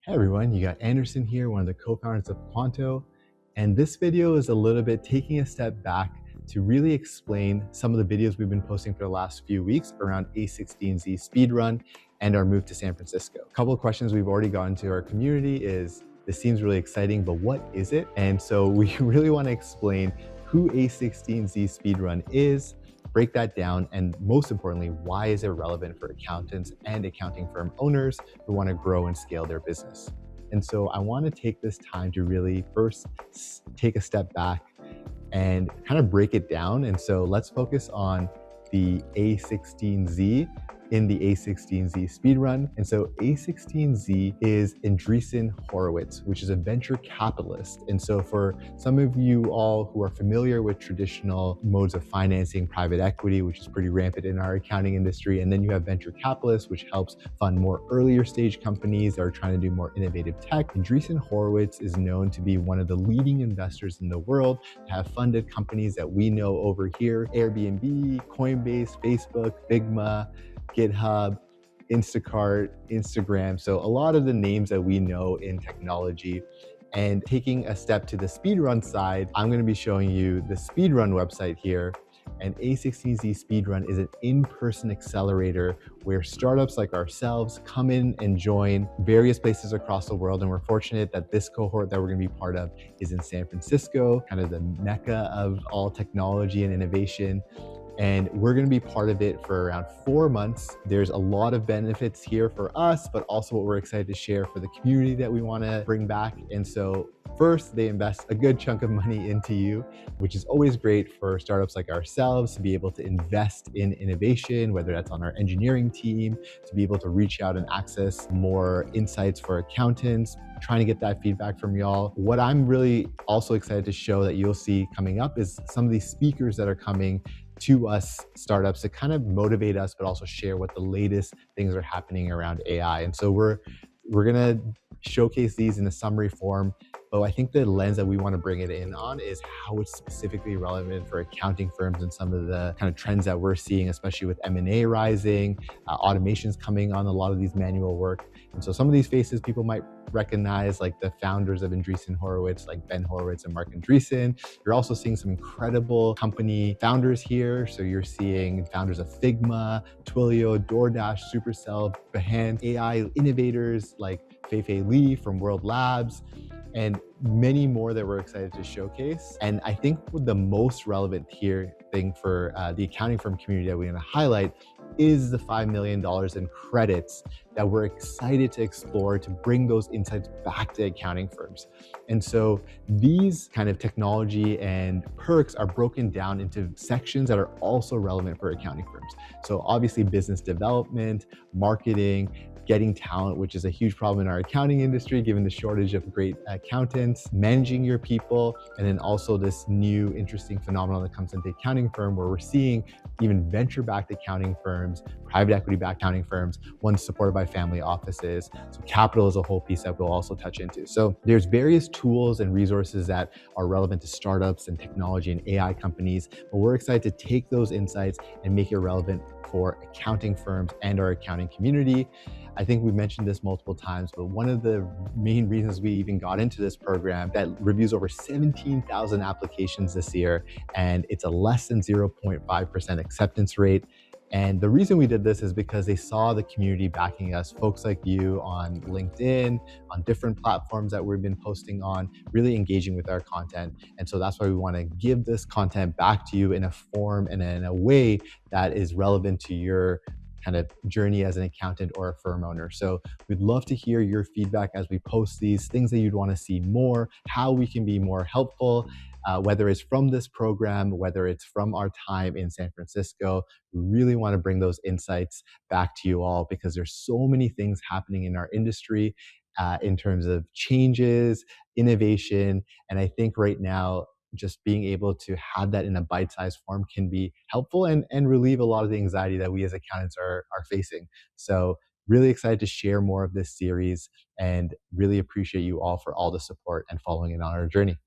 Hey everyone, you got Anderson here, one of the co-founders of Quanto, and this video is a little bit taking a step back to really explain some of the videos we've been posting for the last few weeks around a16z Speedrun and our move to San Francisco. A couple of questions we've already gotten to our community is, this seems really exciting, but what is it? And so we really want to explain who a16z Speedrun is, break that down, and most importantly, why is it relevant for accountants and accounting firm owners who want to grow and scale their business. And so I want to take this time to really first take a step back and kind of break it down. And so let's focus on the A16Z in the a16z Speedrun. And so a16z is Andreessen Horowitz, which is a venture capitalist. And so for some of you all who are familiar with traditional modes of financing, private equity, which is pretty rampant in our accounting industry, and then you have venture capitalists, which helps fund more earlier stage companies that are trying to do more innovative tech. Andreessen Horowitz is known to be one of the leading investors in the world, have funded companies that we know over here: Airbnb, Coinbase, Facebook, Figma, GitHub, Instacart, Instagram. So a lot of the names that we know in technology. And taking a step to the Speedrun side, I'm going to be showing you the Speedrun website here. And a16z Speedrun is an in-person accelerator where startups like ourselves come in and join various places across the world. And we're fortunate that this cohort that we're going to be part of is in San Francisco, kind of the mecca of all technology and innovation. And we're going to be part of it for around 4 months. There's a lot of benefits here for us, but also what we're excited to share for the community that we want to bring back. And so first, they invest a good chunk of money into you, which is always great for startups like ourselves to be able to invest in innovation, whether that's on our engineering team, to be able to reach out and access more insights for accountants, trying to get that feedback from y'all. What I'm really also excited to show that you'll see coming up is some of these speakers that are coming to us startups to kind of motivate us, but also share what the latest things are happening around AI. And so we're gonna showcase these in a summary form, but I think the lens that we want to bring it in on is how it's specifically relevant for accounting firms and some of the kind of trends that we're seeing, especially with M&A rising, automations coming on a lot of these manual work. And so some of these faces people might recognize, like the founders of Andreessen Horowitz, like Ben Horowitz and Mark Andreessen. You're also seeing some incredible company founders here. So you're seeing founders of Figma, Twilio, DoorDash, Supercell, Behance, AI innovators like Fei Li from World Labs, and many more that we're excited to showcase. And I think the most relevant thing for the accounting firm community that we're going to highlight is the $5 million in credits that we're excited to explore to bring those insights back to accounting firms. And so these kind of technology and perks are broken down into sections that are also relevant for accounting firms. So obviously business development, marketing, getting talent, which is a huge problem in our accounting industry, given the shortage of great accountants, managing your people, and then also this new interesting phenomenon that comes into accounting firm where we're seeing even venture-backed accounting firms, private equity-backed accounting firms, ones supported by family offices. So capital is a whole piece that we'll also touch into. So there's various tools and resources that are relevant to startups and technology and AI companies, but we're excited to take those insights and make it relevant for accounting firms and our accounting community. I think we've mentioned this multiple times, but one of the main reasons we even got into this program that reviews over 17,000 applications this year, and it's a less than 0.5% acceptance rate. And the reason we did this is because they saw the community backing us, folks like you on LinkedIn, on different platforms that we've been posting on, really engaging with our content. And so that's why we want to give this content back to you in a form and in a way that is relevant to your kind of journey as an accountant or a firm owner. So we'd love to hear your feedback as we post these things that you'd want to see more, how we can be more helpful, whether it's from this program, whether it's from our time in San Francisco. We really want to bring those insights back to you all because there's so many things happening in our industry in terms of changes, innovation. And I think right now, just being able to have that in a bite-sized form can be helpful and relieve a lot of the anxiety that we as accountants are facing. So really excited to share more of this series and really appreciate you all for all the support and following it on our journey.